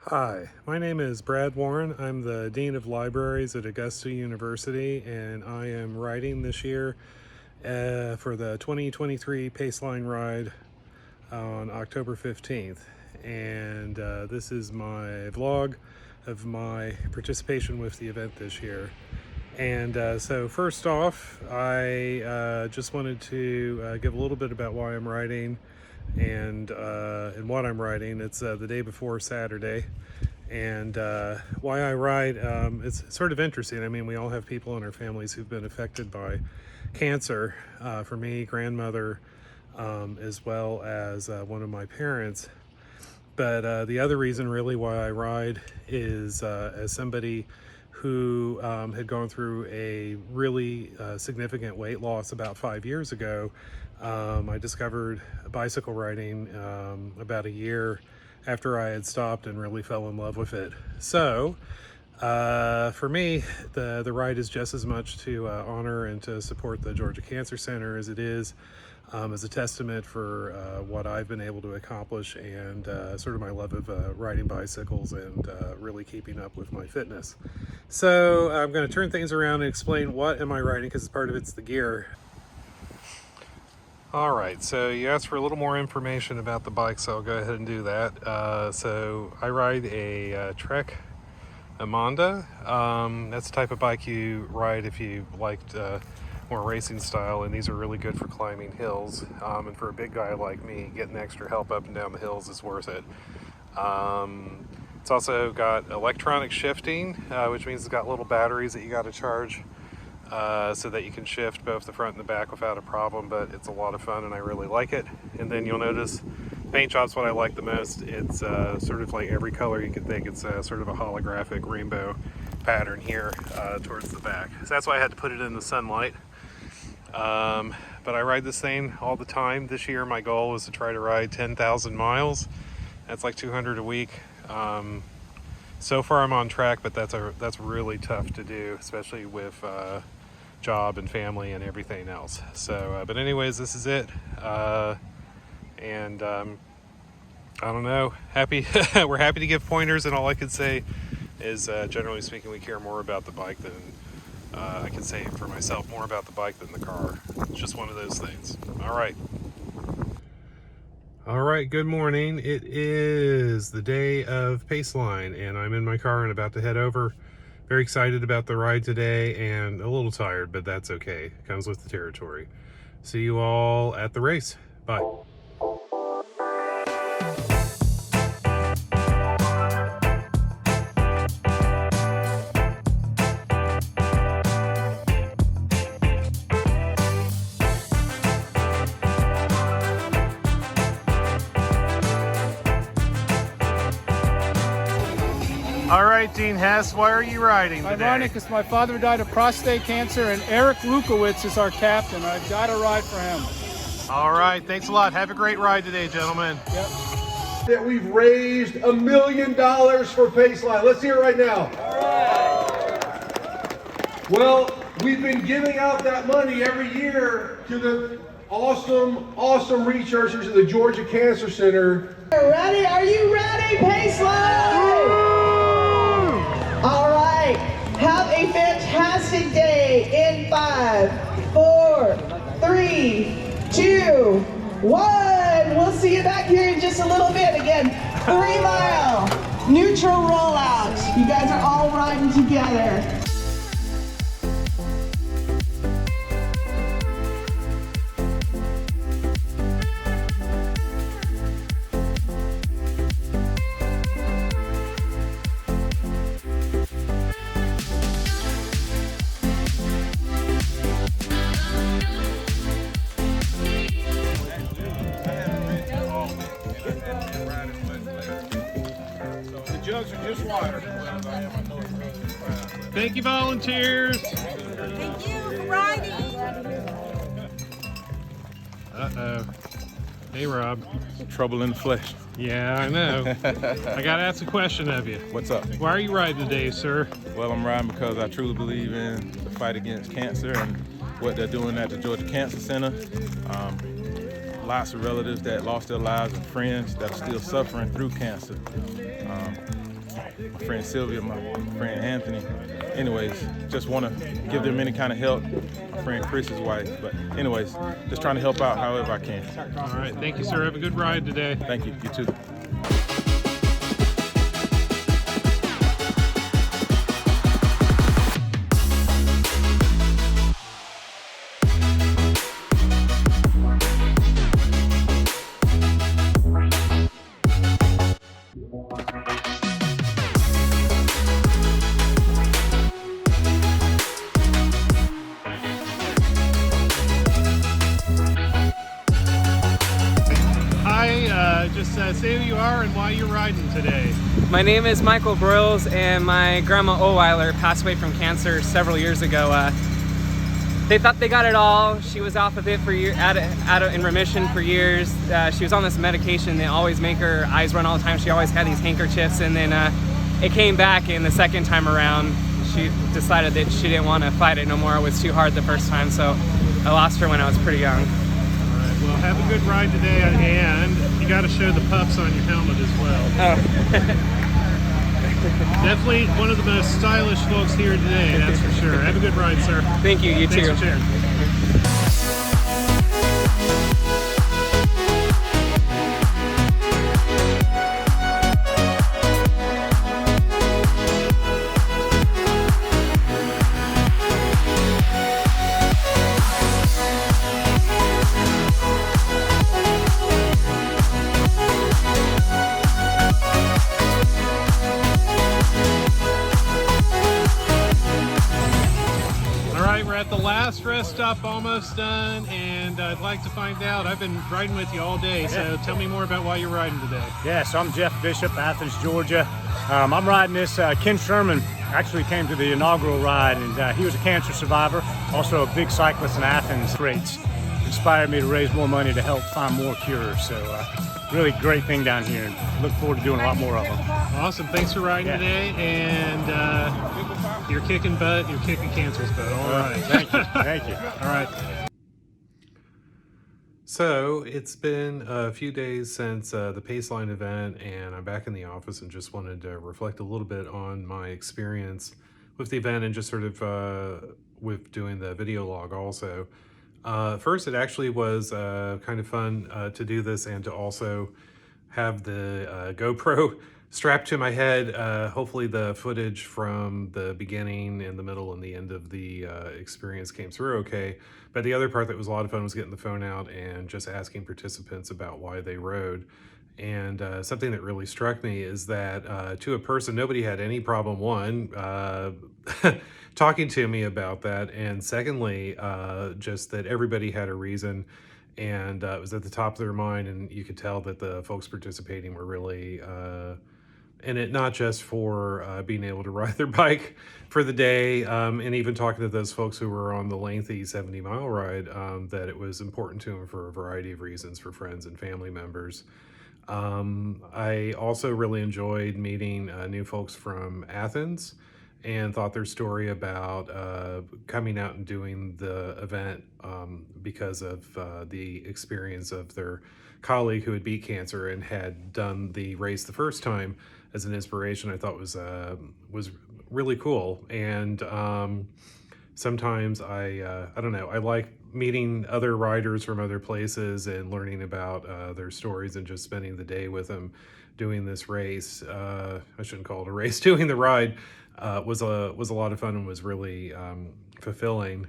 Hi, my name is Brad Warren. I'm the Dean of Libraries at Augusta University, and I am riding this year for the 2023 Paceline ride on October 15th. And this is my vlog of my participation with the event this year. And so first off, I just wanted to give a little bit about why I'm riding and what I'm riding. It's the day before Saturday, and why I ride. It's sort of interesting. I mean, we all have people in our families who've been affected by cancer. For me, grandmother, as well as one of my parents. But the other reason really why I ride is as somebody who had gone through a really significant weight loss about 5 years ago. I discovered bicycle riding about a year after I had stopped and really fell in love with it. So for me, the ride is just as much to honor and to support the Georgia Cancer Center as it is as a testament for what I've been able to accomplish and sort of my love of riding bicycles and really keeping up with my fitness. So I'm going to turn things around and explain what am I riding, because part of it's the gear. All right, so you asked for a little more information about the bike, so I'll go ahead and do that. So I ride a Trek Amanda. That's the type of bike you ride if you liked more racing style, and these are really good for climbing hills. And for a big guy like me, getting extra help up and down the hills is worth it. It's also got electronic shifting, which means it's got little batteries that you got to charge so that you can shift both the front and the back without a problem, but it's a lot of fun and I really like it. And then you'll notice paint job's what I like the most. It's sort of like every color you can think. It's sort of a holographic rainbow pattern here towards the back. So that's why I had to put it in the sunlight. But I ride this thing all the time. This year my goal is to try to ride 10,000 miles. That's like 200 a week. So far I'm on track, but that's really tough to do, especially with job and family and everything else. So but anyways, this is it. And I don't know, happy we're happy to give pointers, and all I could say is generally speaking, we care more about the bike than I can say for myself, more about the bike than the car. It's just one of those things. All right, good morning. It is the day of Paceline, and I'm in my car and about to head over. Very excited about the ride today and a little tired, but that's okay. It comes with the territory. See you all at the race. Bye. All right, Dean Hess, why are you riding today? Ironic, because my father died of prostate cancer, and Eric Lukowitz is our captain. I've got to ride for him. All right, thanks a lot. Have a great ride today, gentlemen. Yep. That we've raised $1 million for Paceline. Let's hear it right now. All right. Well, we've been giving out that money every year to the awesome researchers at the Georgia Cancer Center. Ready? Are you ready, Paceline? All right. Have a fantastic day in 5, 4, 3, 2, 1. We'll see you back here in just a little bit. Again, 3-mile neutral rollout. You guys are all riding together. Jugs are just water. Thank you, volunteers. Thank you for riding. Uh-oh. Hey, Rob. Trouble in the flesh. Yeah, I know. I got to ask a question of you. What's up? Why are you riding today, sir? Well, I'm riding because I truly believe in the fight against cancer and what they're doing at the Georgia Cancer Center. Lots of relatives that lost their lives and friends that are still suffering through cancer. my friend Sylvia, my friend Anthony. Anyways, just want to give them any kind of help. My friend Chris's wife. But anyways, just trying to help out however I can. All right, thank you, sir. Have a good ride today. Thank you. You too. Just say who you are and why you're riding today. My name is Michael Broyles, and my grandma Oweiler passed away from cancer several years ago. They thought they got it all. She was off of it for in remission for years. She was on this medication. They always make her eyes run all the time. She always had these handkerchiefs, and then it came back, and the second time around, she decided that she didn't want to fight it no more. It was too hard the first time, so I lost her when I was pretty young. Well, have a good ride today, and you got to show the puffs on your helmet as well. Oh. Definitely one of the most stylish folks here today, that's for sure. Have a good ride, sir. Thank you, you Thanks too. for sharing. At the last rest stop, almost done, and I'd like to find out, I've been riding with you all day, so tell me more about why you're riding today. Yeah, so I'm Jeff Bishop, Athens, Georgia. I'm riding this. Ken Sherman actually came to the inaugural ride, and he was a cancer survivor, also a big cyclist in Athens. Rates inspired me to raise more money to help find more cures. So really great thing down here, and look forward to doing a lot more of them. Awesome, thanks for riding today, and you're kicking butt, you're kicking cancer's butt. All right. Thank you. Thank you. All right. So it's been a few days since the Paceline event, and I'm back in the office and just wanted to reflect a little bit on my experience with the event and just sort of with doing the video log also. First, it actually was kind of fun to do this and to also have the GoPro strapped to my head. Hopefully the footage from the beginning and the middle and the end of the experience came through okay. But the other part that was a lot of fun was getting the phone out and just asking participants about why they rode. And something that really struck me is that to a person, nobody had any problem, one, talking to me about that. And secondly, just that everybody had a reason, and it was at the top of their mind. And you could tell that the folks participating were really in it, not just for being able to ride their bike for the day, and even talking to those folks who were on the lengthy 70-mile ride, that it was important to them for a variety of reasons, for friends and family members. I also really enjoyed meeting new folks from Athens, and thought their story about coming out and doing the event because of the experience of their colleague who had beat cancer and had done the race the first time as an inspiration, I thought was really cool. And sometimes I don't know, I like meeting other riders from other places and learning about their stories and just spending the day with them doing this race. I shouldn't call it a race, doing the ride was a lot of fun and was really fulfilling.